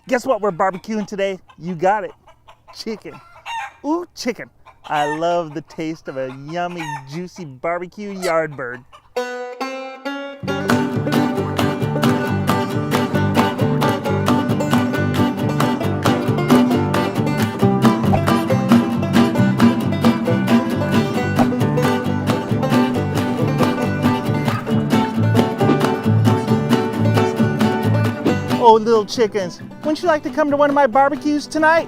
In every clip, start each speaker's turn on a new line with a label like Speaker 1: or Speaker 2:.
Speaker 1: Guess what we're barbecuing today? You got it, chicken. Ooh, chicken. I love the taste of a yummy, juicy barbecue yard bird. Oh, little chickens, wouldn't you like to come to one of my barbecues tonight?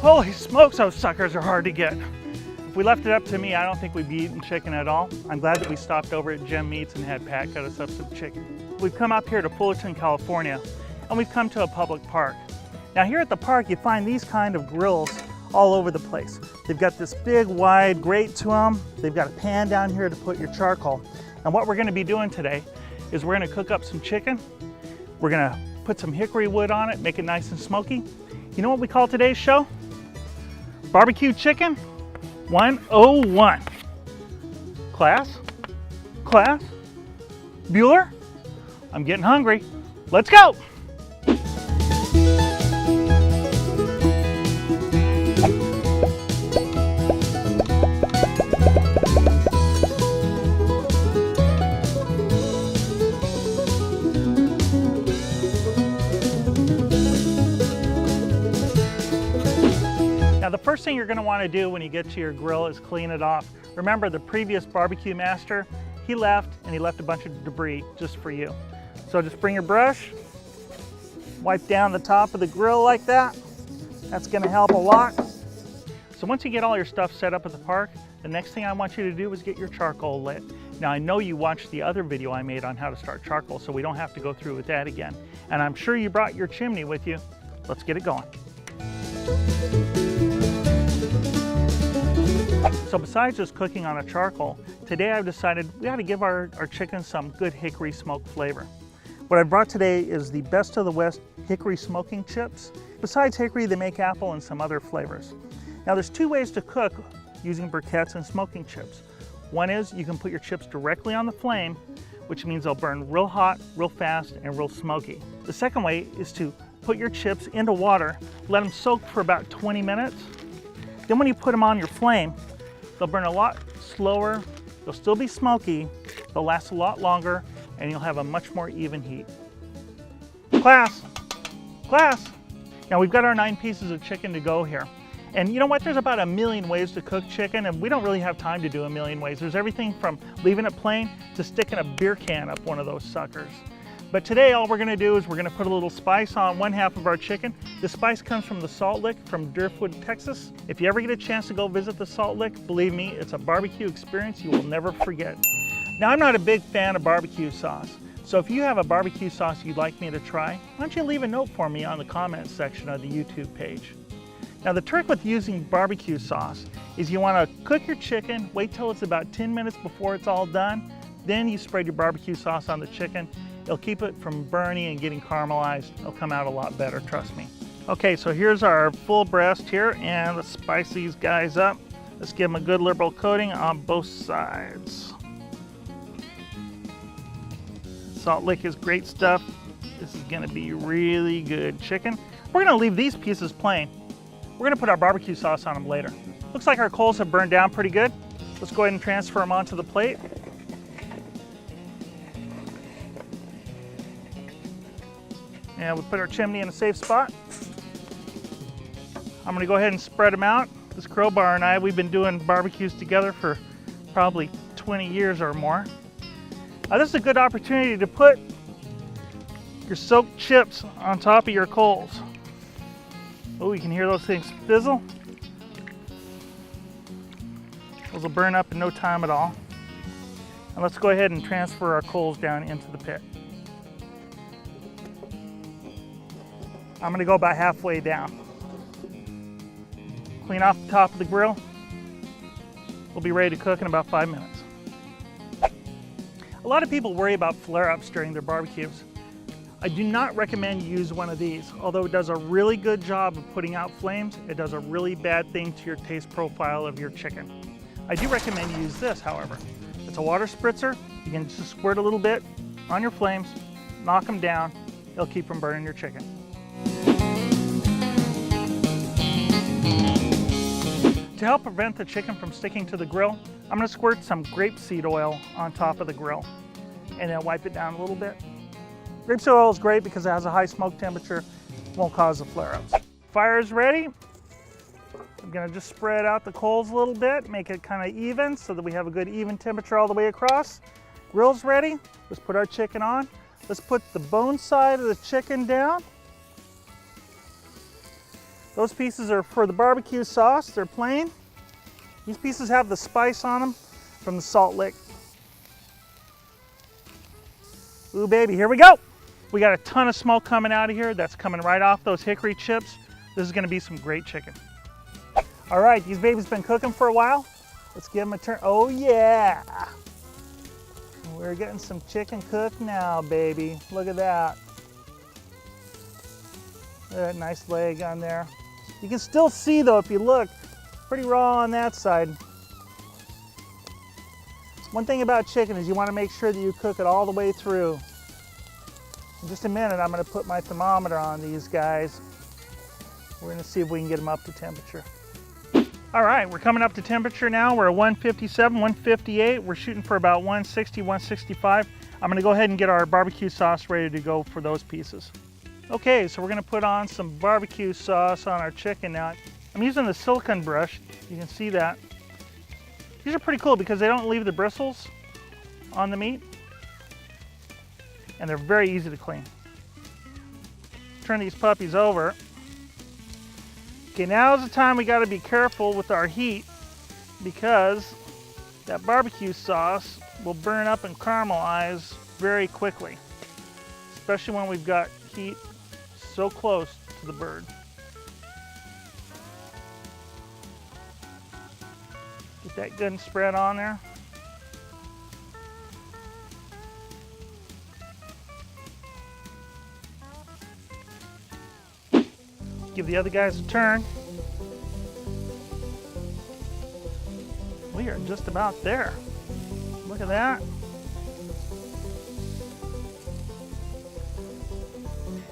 Speaker 1: Holy smokes, those suckers are hard to get. If we left it up to me, I don't think we'd be eating chicken at all. I'm glad that we stopped over at Jimm Meats and had Pat cut us up some chicken. We've come up here to Fullerton, California, and we've come to a public park. Now here at the park, you find these kind of grills all over the place. They've got this big wide grate to them. They've got a pan down here to put your charcoal. And what we're gonna be doing today is we're gonna cook up some chicken. We're gonna put some hickory wood on it, make it nice and smoky. You know what we call today's show? Barbecue Chicken 101. Class? Class? Bueller? I'm getting hungry. Let's go! Now the first thing you're going to want to do when you get to your grill is clean it off. Remember, the previous barbecue master, he left and he left a bunch of debris just for you. So just bring your brush, wipe down the top of the grill like that. That's going to help a lot. So once you get all your stuff set up at the park, the next thing I want you to do is get your charcoal lit. Now I know you watched the other video I made on how to start charcoal, so we don't have to go through with that again. And I'm sure you brought your chimney with you. Let's get it going. So besides just cooking on a charcoal, today I've decided we ought to give our chicken some good hickory smoke flavor. What I brought today is the Best of the West hickory smoking chips. Besides hickory, they make apple and some other flavors. Now there's two ways to cook using briquettes and smoking chips. One is you can put your chips directly on the flame, which means they'll burn real hot, real fast, and real smoky. The second way is to put your chips into water, let them soak for about 20 minutes. Then when you put them on your flame, they'll burn a lot slower, they'll still be smoky, they'll last a lot longer, and you'll have a much more even heat. Class! Class! Now we've got our 9 pieces of chicken to go here. And you know what, there's about 1,000,000 ways to cook chicken, and we don't really have time to do 1,000,000 ways. There's everything from leaving it plain to sticking a beer can up one of those suckers. But today all we're gonna do is we're gonna put a little spice on one half of our chicken. The spice comes from the Salt Lick from Driftwood, Texas. If you ever get a chance to go visit the Salt Lick, believe me, it's a barbecue experience you will never forget. Now I'm not a big fan of barbecue sauce, so if you have a barbecue sauce you'd like me to try, why don't you leave a note for me on the comments section of the YouTube page. Now the trick with using barbecue sauce is you wanna cook your chicken, wait till it's about 10 minutes before it's all done, then you spread your barbecue sauce on the chicken. It'll keep it from burning and getting caramelized. It'll come out a lot better, trust me. Okay, so here's our full breast here, and let's spice these guys up. Let's give them a good liberal coating on both sides. Salt Lick is great stuff. This is gonna be really good chicken. We're gonna leave these pieces plain. We're gonna put our barbecue sauce on them later. Looks like our coals have burned down pretty good. Let's go ahead and transfer them onto the plate. And we'll put our chimney in a safe spot. I'm gonna go ahead and spread them out. This crowbar and I, we've been doing barbecues together for probably 20 years or more. This is a good opportunity to put your soaked chips on top of your coals. Oh, you can hear those things fizzle. Those will burn up in no time at all. And let's go ahead and transfer our coals down into the pit. I'm gonna go about halfway down. Clean off the top of the grill. We'll be ready to cook in about 5 minutes. A lot of people worry about flare-ups during their barbecues. I do not recommend you use one of these. Although it does a really good job of putting out flames, it does a really bad thing to your taste profile of your chicken. I do recommend you use this, however. It's a water spritzer. You can just squirt a little bit on your flames, knock them down. It'll keep from burning your chicken. To help prevent the chicken from sticking to the grill, I'm going to squirt some grapeseed oil on top of the grill and then wipe it down a little bit. Grapeseed oil is great because it has a high smoke temperature, won't cause the flare-ups. Fire is ready. I'm going to just spread out the coals a little bit, make it kind of even so that we have a good even temperature all the way across. Grill's ready. Let's put our chicken on. Let's put the bone side of the chicken down. Those pieces are for the barbecue sauce. They're plain. These pieces have the spice on them from the salt lick. Ooh, baby, here we go. We got a ton of smoke coming out of here. That's coming right off those hickory chips. This is gonna be some great chicken. All right, these babies been cooking for a while. Let's give them a turn. Oh yeah. We're getting some chicken cooked now, baby. Look at that. Look at that nice leg on there. You can still see though, if you look, pretty raw on that side. One thing about chicken is you want to make sure that you cook it all the way through. In just a minute, I'm going to put my thermometer on these guys. We're going to see if we can get them up to temperature. All right, we're coming up to temperature now. We're at 157, 158. We're shooting for about 160, 165. I'm going to go ahead and get our barbecue sauce ready to go for those pieces. Okay, so we're going to put on some barbecue sauce on our chicken now. I'm using the silicone brush. You can see that. These are pretty cool because they don't leave the bristles on the meat. And they're very easy to clean. Turn these puppies over. Okay, now's the time we got to be careful with our heat because that barbecue sauce will burn up and caramelize very quickly, especially when we've got heat so close to the bird. Get that good and spread on there. Give the other guys a turn. We are just about there. Look at that.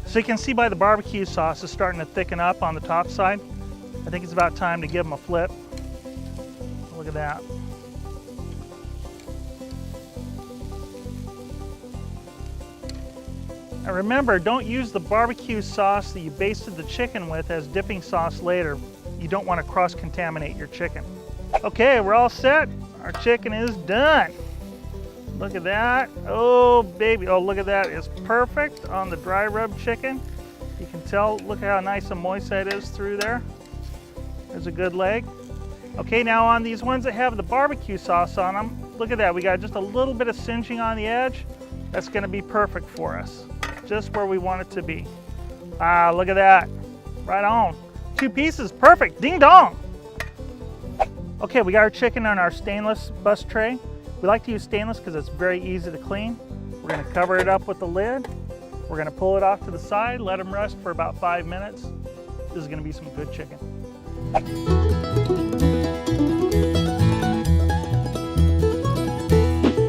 Speaker 1: So you can see by the barbecue sauce is starting to thicken up on the top side. I think it's about time to give them a flip. Look at that. Now remember, don't use the barbecue sauce that you basted the chicken with as dipping sauce later. You don't want to cross-contaminate your chicken. Okay, we're all set. Our chicken is done. Look at that. Oh, baby. Oh, look at that. It's perfect on the dry rub chicken. You can tell, look how nice and moist that is through there. There's a good leg. Okay, now on these ones that have the barbecue sauce on them, look at that. We got just a little bit of singeing on the edge. That's going to be perfect for us. Just where we want it to be. Ah, look at that. Right on. 2 pieces, perfect, ding dong. Okay, we got our chicken on our stainless bus tray. We like to use stainless because it's very easy to clean. We're gonna cover it up with the lid. We're gonna pull it off to the side, let them rest for about 5 minutes. This is gonna be some good chicken.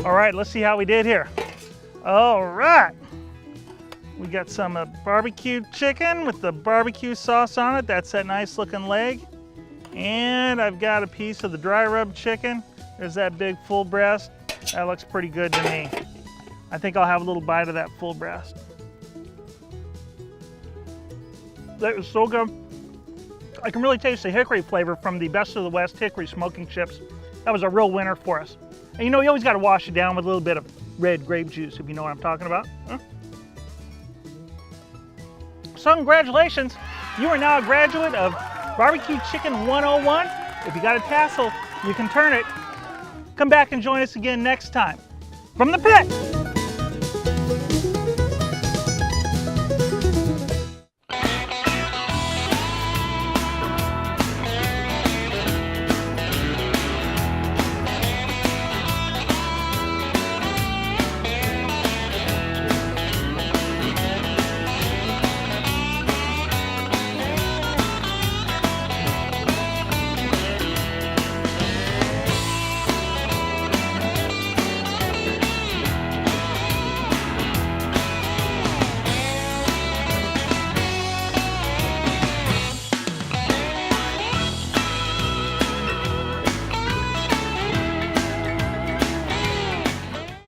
Speaker 1: All right, let's see how we did here. All right. We got some barbecued chicken with the barbecue sauce on it. That's that nice looking leg. And I've got a piece of the dry rub chicken. There's that big full breast. That looks pretty good to me. I think I'll have a little bite of that full breast. That was so good. I can really taste the hickory flavor from the Best of the West hickory smoking chips. That was a real winner for us. And you know, you always got to wash it down with a little bit of red grape juice, if you know what I'm talking about. Huh? So congratulations, you are now a graduate of Barbecue Chicken 101. If you got a tassel, you can turn it. Come back and join us again next time. From the pit.